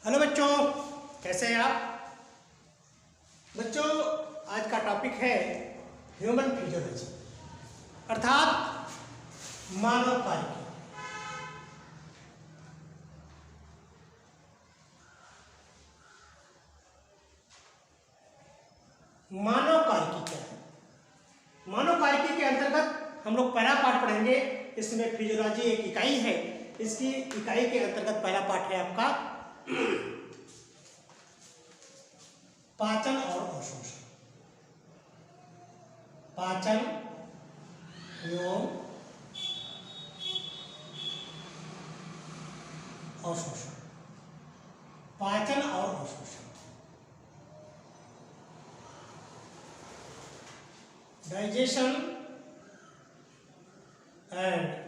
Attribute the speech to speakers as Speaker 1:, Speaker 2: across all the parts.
Speaker 1: Hello बच्चों, कैसे हैं आप बच्चों। आज का टॉपिक है ह्यूमन फिजियोलॉजी अर्थात मानव कार्य। मानव कार्य क्या है? मानव कार्य के अंतर्गत हम लोग पहला पाठ पढ़ेंगे। इसमें फिजियोलॉजी एक इकाई है। इसकी इकाई के अंतर्गत पहला पाठ है आपका पाचन और अवशोषण। पाचन एवं अवशोषण। पाचन और अवशोषण, digestion and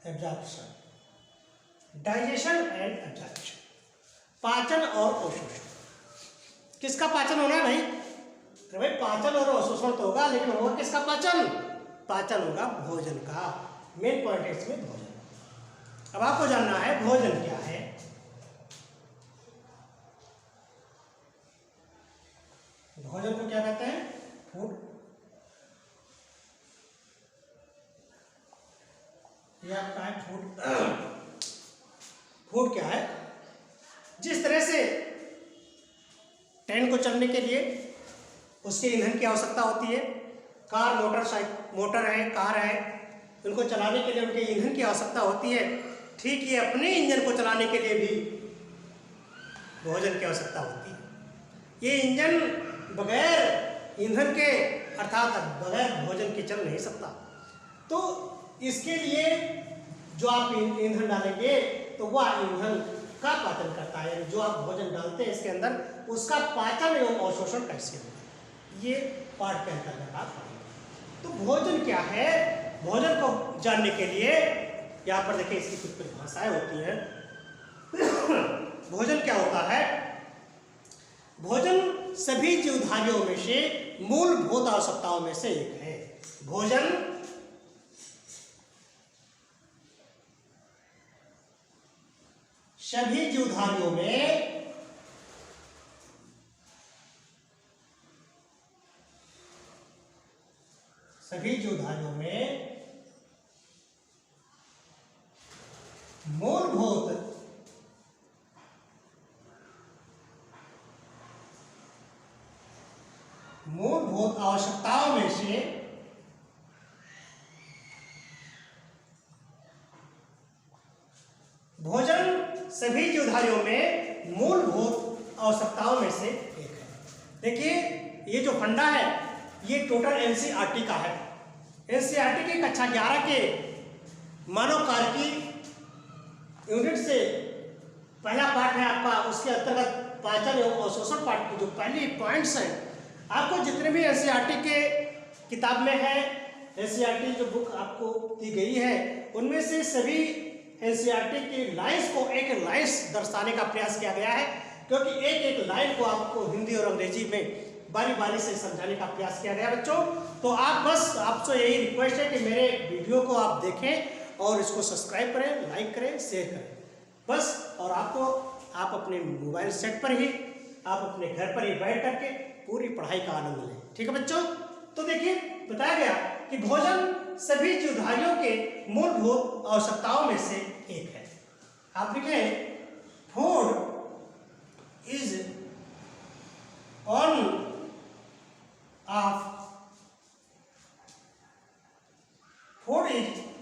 Speaker 1: absorption. Digestion and absorption, पाचन और अवशोषण। किसका पाचन होना है भाई? तो भाई पाचन और अवशोषण तो होगा, लेकिन होगा किसका पाचन? पाचन होगा भोजन का। मेन पॉइंट है इसमें भोजन। अब आपको जानना है भोजन क्या है। भोजन को क्या कहते हैं? फूड। ये आपका है फूड। फूड क्या है? जिस तरह से ट्रेन को चलने के लिए उसके ईंधन की आवश्यकता होती है, कार मोटर है, कार है, उनको चलाने के लिए उनके ईंधन की आवश्यकता होती है। ठीक ये अपने इंजन को चलाने के लिए भी भोजन की आवश्यकता होती है। ये इंजन बगैर ईंधन के अर्थात बगैर भोजन के चल नहीं सकता। तो इसके लिए जो आप ईंधन डालेंगे तो वह ईंधन का पाचन करता है। जो आप भोजन डालते हैं इसके अंदर, उसका पाचन एवं अवशोषण कैसे होगा, ये पाठ के अंतर्गत आप पढ़ेंगे। तो भोजन क्या है? भोजन को जानने के लिए यहाँ पर देखिए इसकी कुछ परिभाषाएं होती हैं। भोजन क्या होता है? भोजन सभी जीवधारियों में से मूलभूत आवश्यकताओं में से एक है। भोजन सभी जीवधारियों में मूलभूत आवश्यकताओं में से भोजन सभी जीवधारियों में मूलभूत आवश्यकताओं में से एक है। देखिए ये जो फंडा है ये टोटल एनसीईआरटी का है। एनसीईआरटी के कक्षा 11 के मानव कार्य की यूनिट से पहला पाठ है आपका। उसके अंतर्गत पाचन एवं अवशोषण पाठ की जो पहली पॉइंट्स हैं, आपको जितने भी एनसीईआरटी के किताब में है, एनसीईआरटी जो बुक आपको दी गई है, उनमें से सभी एनसीईआरटी की लाइन्स को एक लाइन्स दर्शाने का प्रयास किया गया है, क्योंकि एक एक लाइन को आपको हिंदी और अंग्रेजी में बारी बारी से समझाने का प्रयास किया गया बच्चों। तो आप बस आपसे यही रिक्वेस्ट है कि मेरे वीडियो को आप देखें और इसको सब्सक्राइब करें, लाइक करें, शेयर करें बस। और आप अपने मोबाइल सेट पर ही, आप अपने घर पर ही बैठ करके पूरी पढ़ाई का आनंद लें। ठीक है बच्चों? तो देखिए बताया गया कि भोजन सभी जीवधारियों के मूलभूत आवश्यकताओं में से एक है। आप लिखें food is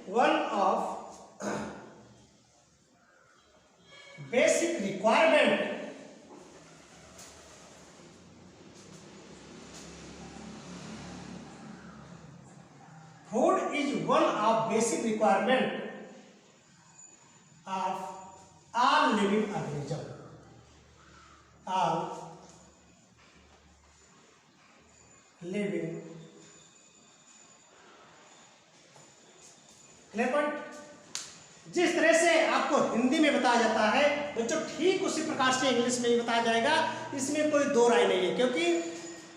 Speaker 1: one of basic requirement Food is one of basic requirement of all living organism. All living. Clear point? जिस तरह से आपको हिंदी में बताया जाता है बच्चों, ठीक उसी प्रकार से इंग्लिश में भी बताया जाएगा। इसमें कोई दो राय नहीं है, क्योंकि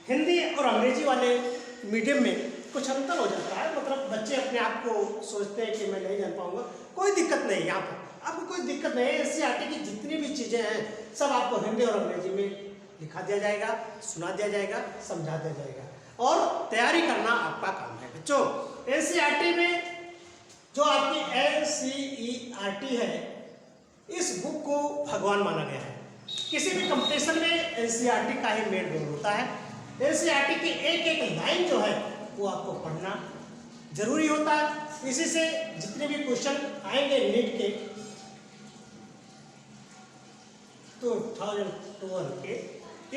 Speaker 1: हिंदी और अंग्रेजी वाले मीडियम में कुछ अंतर हो जाता है, मतलब बच्चे अपने आप को सोचते हैं कि मैं नहीं जान पाऊंगा। कोई दिक्कत नहीं, यहाँ पर आपको कोई दिक्कत नहीं है। एनसीईआरटी की जितनी भी चीज़ें हैं सब आपको हिंदी और अंग्रेजी में लिखा दिया जाएगा, सुना दिया जाएगा, समझा दिया जाएगा और तैयारी करना आपका काम है बच्चों। एनसीईआरटी में जो आपकी एनसीईआरटी है, इस बुक को भगवान माना गया है। किसी भी कंपटीशन में एनसीईआरटी का ही मेन रोल होता है। एनसीईआरटी की एक एक लाइन जो है वो आपको पढ़ना जरूरी होता है। इसी से जितने भी क्वेश्चन आएंगे नीट के 2012 के,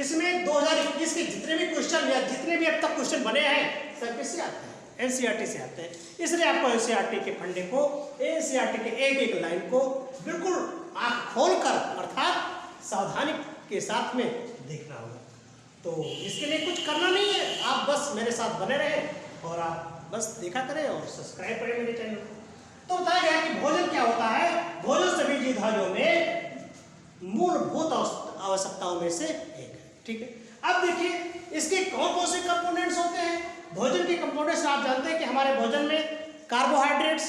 Speaker 1: इसमें 2021 के जितने भी क्वेश्चन या जितने भी अब तक क्वेश्चन बने हैं सब किससे आते हैं? एनसीईआरटी से आते हैं। इसलिए आपको एनसीईआरटी के फंडे को, एनसीईआरटी के एक एक लाइन को बिल्कुल आँख खोलकर अर्थात सावधानी के साथ में देखना होगा। तो इसके लिए कुछ करना नहीं है, आप बस मेरे साथ बने रहें और आप बस देखा करें और सब्सक्राइब करें मेरे चैनल को। तो बताया गया कि भोजन क्या होता है। भोजन सभी जीवधारियों में मूलभूत आवश्यकताओं में से एक है, ठीक है। अब देखिए इसके कौन कौन से कंपोनेंट्स होते हैं। भोजन के कंपोनेंट्स आप जानते हैं कि हमारे भोजन में कार्बोहाइड्रेट्स,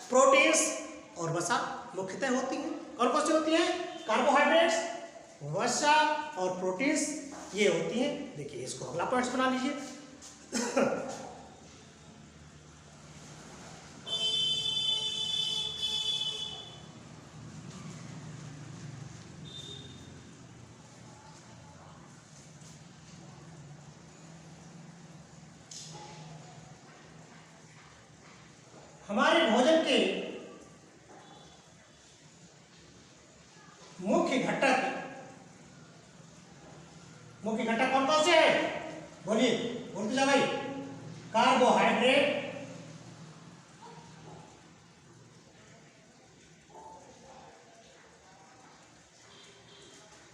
Speaker 1: प्रोटीन्स और वसा मुख्यतः होती हैं। कौन कौन सी होती हैं? कार्बोहाइड्रेट्स, वसा और प्रोटीन्स ये होती हैं। देखिए इसको अगला पॉइंट्स बना लीजिए। हमारे भोजन के मुख्य घटक कौन कौन से हैं? बोलिए, बोलते जाओ भाई। कार्बोहाइड्रेट,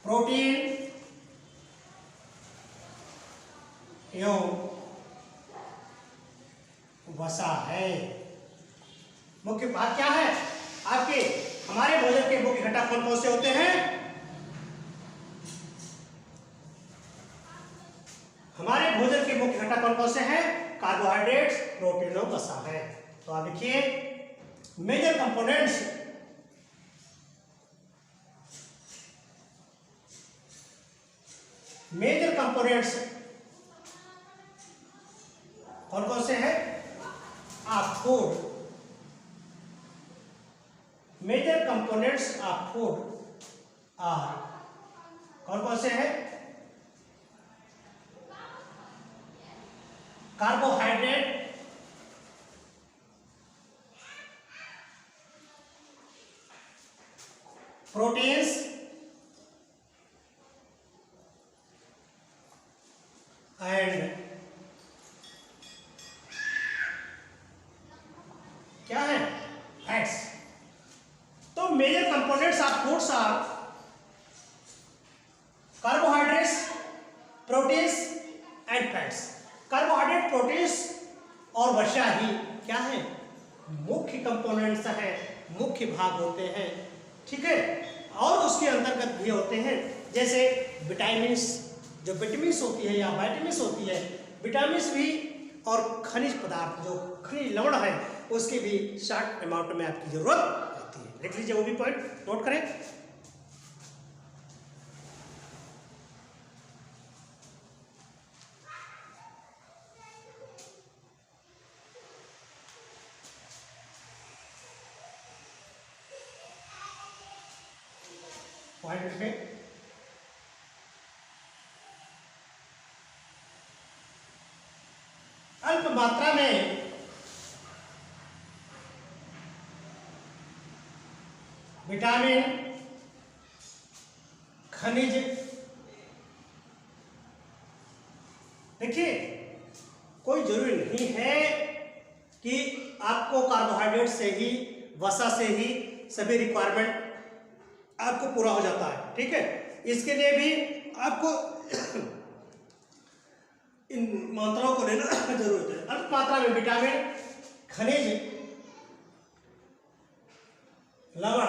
Speaker 1: प्रोटीन एवं वसा है। मुख्य बात क्या है आपके? हमारे भोजन के मुख्य घटक कौन कौन से होते हैं? हमारे भोजन के मुख्य घटक कौन कौन से हैं? कार्बोहाइड्रेट्स, प्रोटीन और वसा है। तो आप देखिए मेजर कंपोनेंट्स, कौन कौन से हैं? आप food, major components of food are कौन कौन से हैं? कार्बोहाइड्रेट, प्रोटीन्स एंड क्या है? फैट्स। तो major components of foods are carbohydrates, proteins and fats. Carbohydrate, proteins और वसा ही क्या है? मुख्य कंपोनेंट्स हैं, मुख्य भाग होते हैं, ठीक है। और उसके अंतर्गत भी होते हैं जैसे विटामिन्स, जो विटामिन्स होती है या वाइटामिन्स होती है, विटामिन्स भी, और खनिज पदार्थ जो खनिज लवण है उसकी भी शॉर्ट अमाउंट में आपकी जरूरत होती है। लिख लीजिए, वो भी पॉइंट नोट करें। पॉइंट लिखें। अल्प मात्रा में विटामिन, खनिज, देखिए कोई जरूरी नहीं है कि आपको कार्बोहाइड्रेट से ही, वसा से ही सभी रिक्वायरमेंट आपको पूरा हो जाता है, ठीक है। इसके लिए भी आपको इन मात्राओं को लेना जरूरत है। अल्प मात्रा में विटामिन, खनिज, लवण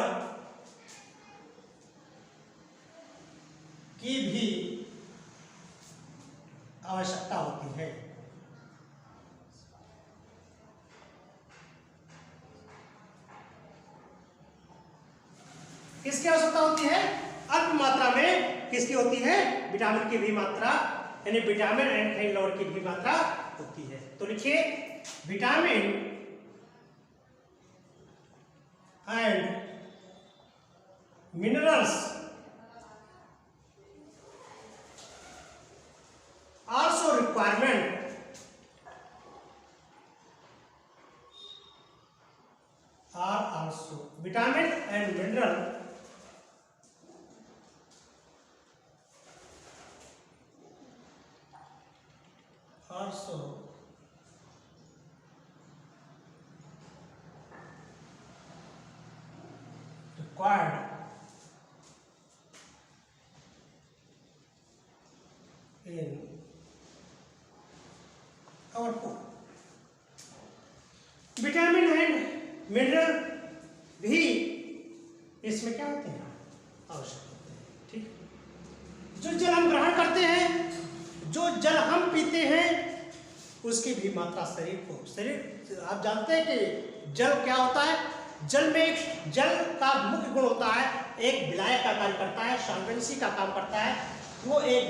Speaker 1: की भी आवश्यकता होती है। किसकी आवश्यकता होती है? अल्प मात्रा में किसकी होती है? विटामिन की भी मात्रा, यानी विटामिन एंड खनिज लवण की भी मात्रा होती है। तो लिखिए vitamin and minerals also requirement are also vitamin and mineral also required in our food। Vitamin and mineral भी इसमें क्या होते हैं? आवश्यक होते हैं। ठीक, जो जल हम ग्रहण करते हैं, जो जल हम पीते हैं, उसकी भी मात्रा शरीर आप जानते हैं कि जल क्या होता है? जल में एक जल का मुख्य गुण होता है, एक विलायक का कार्य करता है, सॉल्वेंसी का काम करता है, वो एक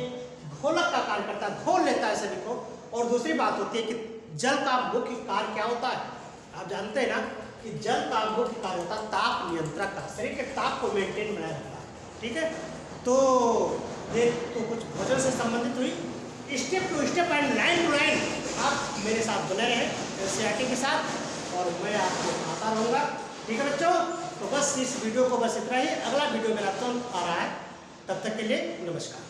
Speaker 1: घोलक का कार्य करता है, घोल लेता है सभी को। और दूसरी बात होती है कि जल का मुख्य कार्य क्या होता है? आप जानते हैं ना कि जल का मुख्य कार्य होता है ताप नियंत्रक का, शरीर के ताप को मेंटेन बनाए रखता है। ठीक है, तो ये तो कुछ भोजन से संबंधित हुई। Step to step and line to line आप मेरे साथ बने रहे एनसीईआरटी के साथ, और मैं आपको आता रहूँगा। ठीक है बच्चों, तो बस इस वीडियो को बस इतना ही। अगला वीडियो मेरा तुरंत आ रहा है, तब तक के लिए नमस्कार।